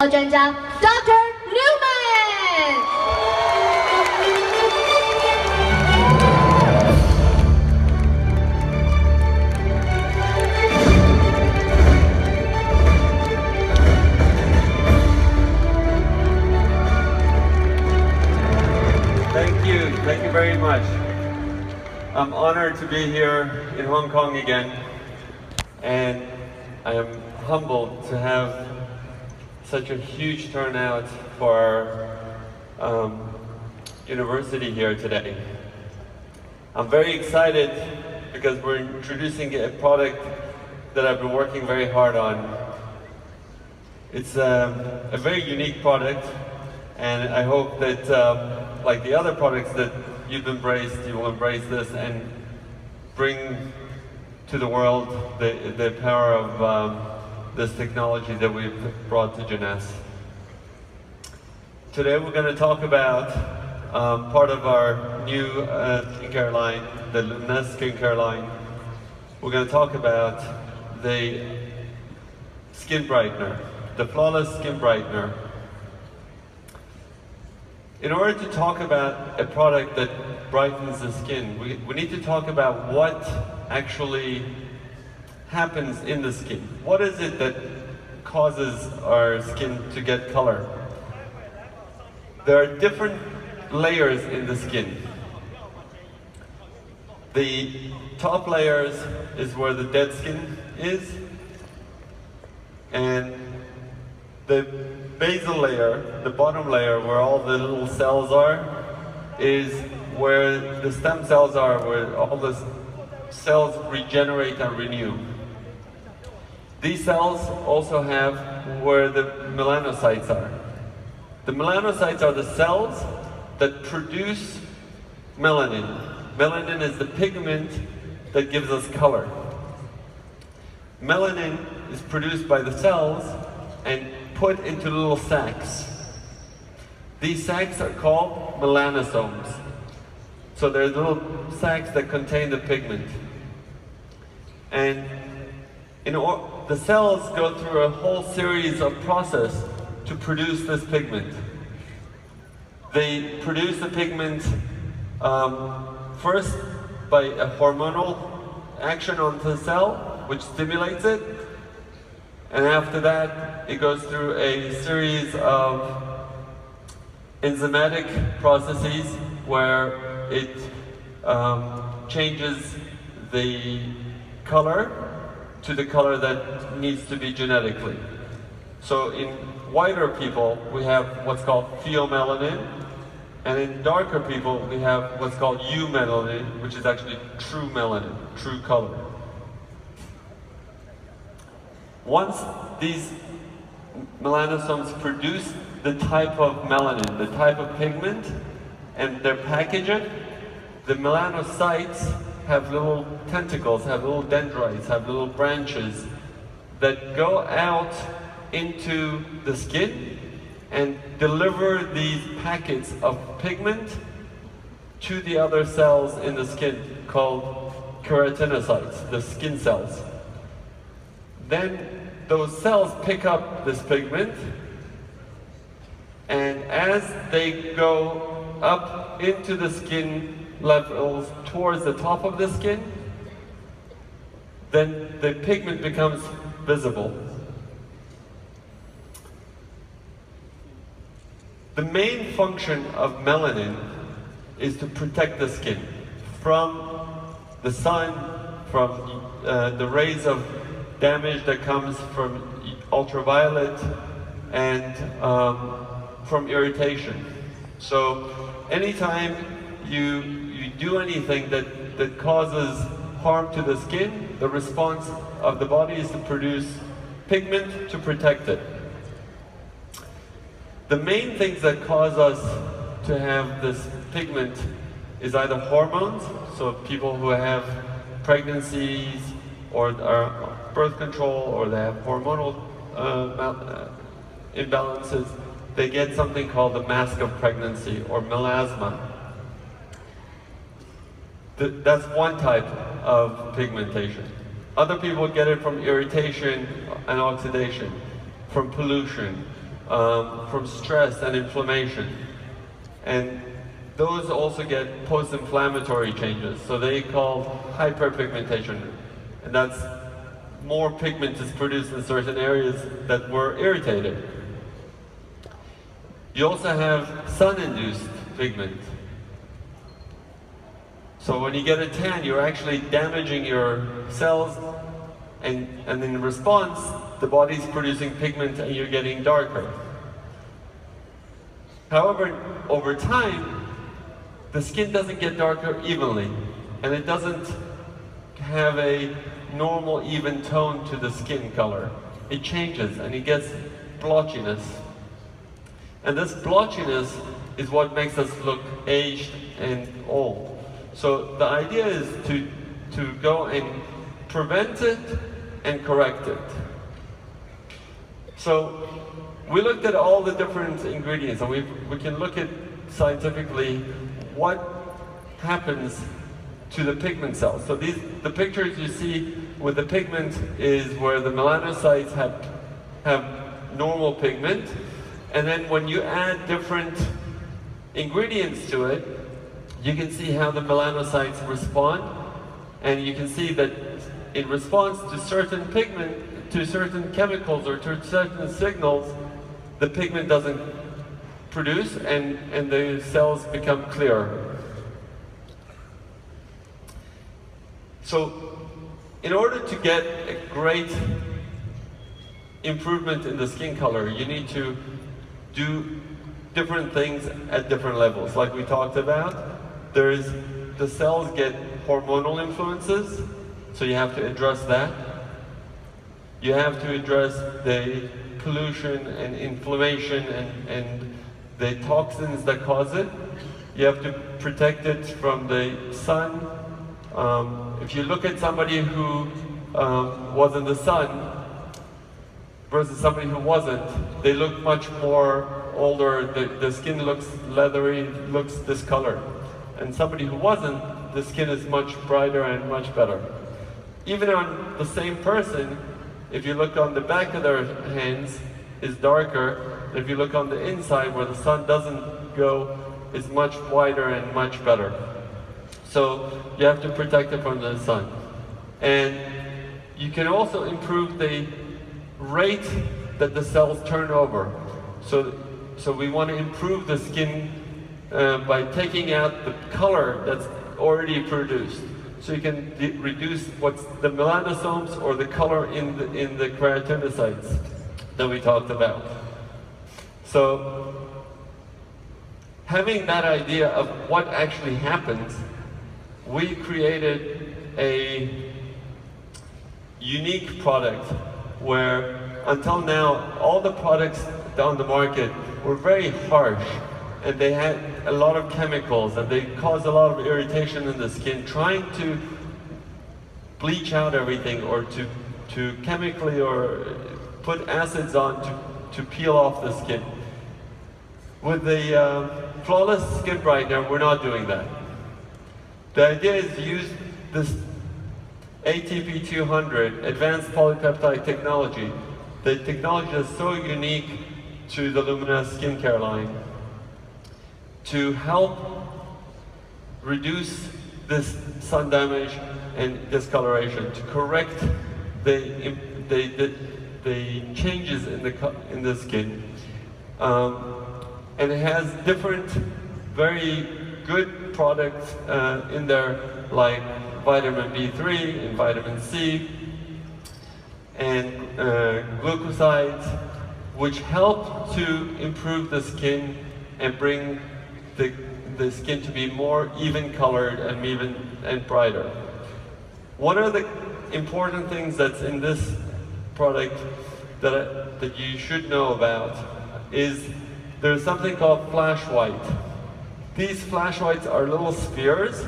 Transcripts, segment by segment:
专家 Dr. Newman。 Thank you very much. I'm honored to be here in Hong Kong again, and I am humbled to have such a huge turnout for our university here today. I'm very excited because we're introducing a product that I've been working very hard on. It's a very unique product, and I hope that like the other products that you've embraced, you will embrace this and bring to the world the power of this technology that we've brought to Luminesce. Today we're going to talk about part of our new skincare line, the Luminesce skincare line. We're going to talk about the skin brightener, the flawless skin brightener. In order to talk about a product that brightens the skin, we need to talk about what actually happens in the skin. What is it that causes our skin to get color? There are different layers in the skin. The top layers is where the dead skin is, and the basal layer, the bottom layer where all the little cells are, is where the stem cells are, where all the cells regenerate and renew. These cells also have where the melanocytes are. The melanocytes are the cells that produce melanin. Melanin is the pigment that gives us color. Melanin is produced by the cells and put into little sacs. These sacs are called melanosomes. So they're little sacs that contain the pigment. And the cells go through a whole series of process to produce this pigment. They produce the pigment first by a hormonal action on the cell, which stimulates it. And after that, it goes through a series of enzymatic processes where it changes the color to the color that needs to be genetically. So in whiter people, we have what's called pheomelanin, and in darker people, we have what's called eumelanin, which is actually true melanin, true color. Once these melanosomes produce the type of melanin, the type of pigment, and they're packaged it, the melanocytes have little tentacles, have little dendrites, have little branches that go out into the skin and deliver these packets of pigment to the other cells in the skin called keratinocytes, the skin cells. Then those cells pick up this pigment, and as they go up into the skin levels towards the top of the skin, then the pigment becomes visible. The main function of melanin is to protect the skin from the sun, from the rays of damage that comes from ultraviolet, and from irritation. So anytime you do anything that causes harm to the skin, the response of the body is to produce pigment to protect it. The main things that cause us to have this pigment is either hormones, so people who have pregnancies or are birth control, or they have hormonal imbalances, they get something called the mask of pregnancy, or melasma. That's one type of pigmentation. Other people get it from irritation and oxidation, from pollution, from stress and inflammation. And those also get post-inflammatory changes. So they call hyperpigmentation. And that's more pigment is produced in certain areas that were irritated. You also have sun-induced pigment. So when you get a tan, you're actually damaging your cells, and in response, the body's producing pigment and you're getting darker. However, over time, the skin doesn't get darker evenly, and it doesn't have a normal even tone to the skin color. It changes and it gets blotchiness. And this blotchiness is what makes us look aged and old. So the idea is to go and prevent it and correct it. So we looked at all the different ingredients, and we can look at scientifically what happens to the pigment cells. So the pictures you see with the pigment is where the melanocytes have normal pigment, and then when you add different ingredients to it, you can see how the melanocytes respond, and you can see that in response to certain pigment, to certain chemicals or to certain signals, the pigment doesn't produce and the cells become clearer. So in order to get a great improvement in the skin color, you need to do different things at different levels. Like we talked about, the cells get hormonal influences, so you have to address that. You have to address the pollution and inflammation and the toxins that cause it. You have to protect it from the sun. If you look at somebody who was in the sun versus somebody who wasn't, they look much more older, the skin looks leathery, looks discolored. And somebody who wasn't, the skin is much brighter and much better. Even on the same person, if you look on the back of their hands, is darker. If you look on the inside where the sun doesn't go, it's much whiter and much better. So you have to protect it from the sun. And you can also improve the rate that the cells turn over. So we want to improve the skin by taking out the color that's already produced. So you can reduce what's the melanosomes or the color in the keratinocytes that we talked about. So having that idea of what actually happens, we created a unique product where until now all the products on the market were very harsh, and they had a lot of chemicals and they caused a lot of irritation in the skin, trying to bleach out everything or to chemically or put acids on to peel off the skin. With the Flawless Skin Brightener, we're not doing that. The idea is to use this ATP200 advanced polypeptide technology. The technology is so unique to the Luminesce skincare line to help reduce this sun damage and discoloration, to correct the changes in the skin. And it has different very good products in there, like vitamin B3 and vitamin C and glucosides, which help to improve the skin and bring the skin to be more even colored and brighter. One of the important things that's in this product that you should know about is there's something called flash white. These flash whites are little spheres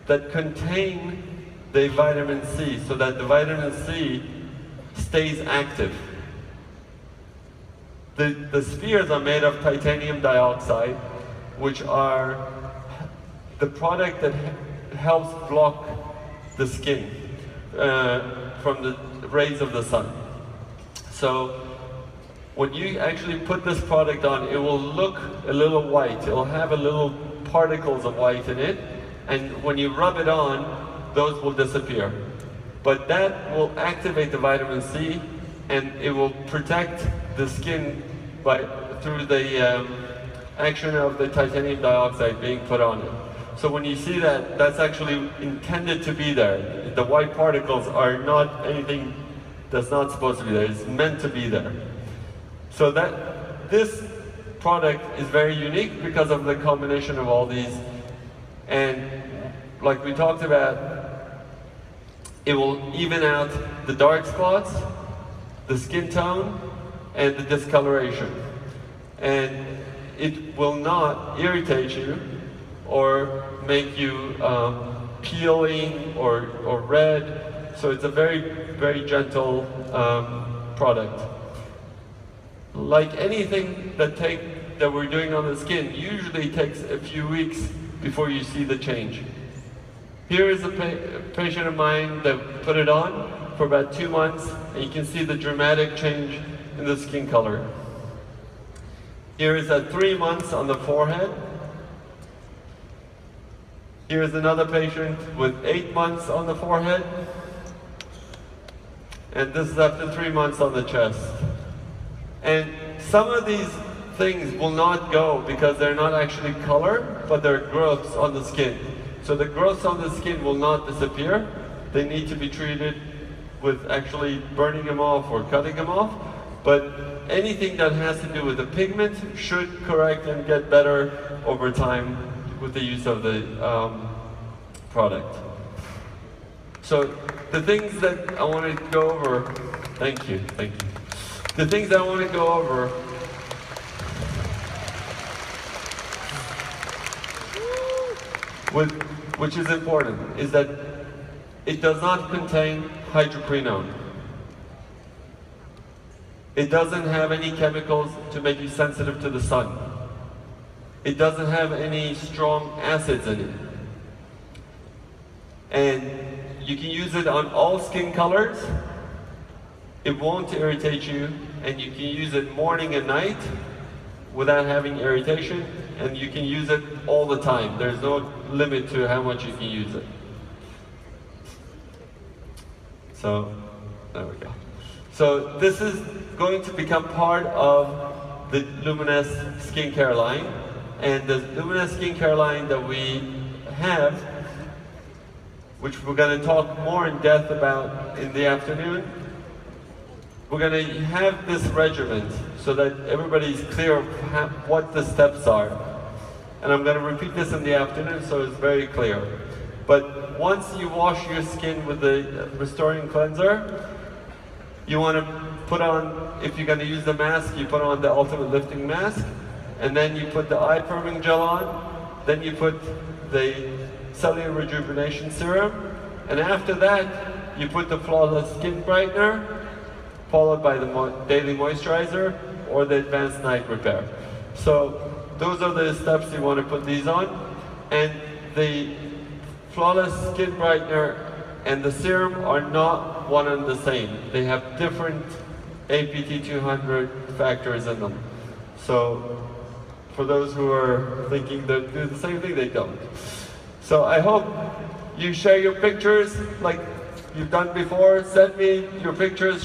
that contain the vitamin C, so that the vitamin C stays active. The spheres are made of titanium dioxide, which are the product that helps block the skin from the rays of the sun. So when you actually put this product on, it will look a little white. It will have a little particles of white in it, and when you rub it on, those will disappear. But that will activate the vitamin C, and it will protect the skin through the action of the titanium dioxide being put on it. So when you see that, that's actually intended to be there. The white particles are not anything that's not supposed to be there. It's meant to be there. So this product is very unique because of the combination of all these. And like we talked about, it will even out the dark spots, the skin tone, and the discoloration. And it will not irritate you or make you peeling or red. So it's a very, very gentle product. Like anything that we're doing on the skin, usually takes a few weeks before you see the change. Here is a patient of mine that put it on for about 2 months, and you can see the dramatic change in the skin color. Here is at 3 months on the forehead. Here is another patient with 8 months on the forehead. And this is after 3 months on the chest. And some of these things will not go because they're not actually color, but they're growths on the skin. So the growths on the skin will not disappear. They need to be treated with actually burning them off or cutting them off. But anything that has to do with the pigment should correct and get better over time with the use of the product. So the things that I want to go over, thank you. The things that I want to go over which is important, is that it does not contain hydroquinone. It doesn't have any chemicals to make you sensitive to the sun. It doesn't have any strong acids in it. And you can use it on all skin colors. It won't irritate you, and you can use it morning and night without having irritation, and you can use it all the time. There's no limit to how much you can use it. So, there we go. So this is going to become part of the Luminesce skincare line, and the Luminesce skincare line that we have, which we're going to talk more in depth about in the afternoon, we're going to have this regimen so that everybody's clear of what the steps are. And I'm going to repeat this in the afternoon so it's very clear. But once you wash your skin with the restoring cleanser, you want to put on, if you're going to use the mask, you put on the ultimate lifting mask, and then you put the eye firming gel on, then you put the cellular rejuvenation serum, and after that you put the flawless skin brightener, followed by the daily moisturizer or the advanced night repair. So those are the steps you want to put these on. And the flawless skin brightener and the serum are not one and the same. They have different APT 200 factors in them. So for those who are thinking they do the same thing, they don't. So I hope you share your pictures like you've done before. Send me your pictures.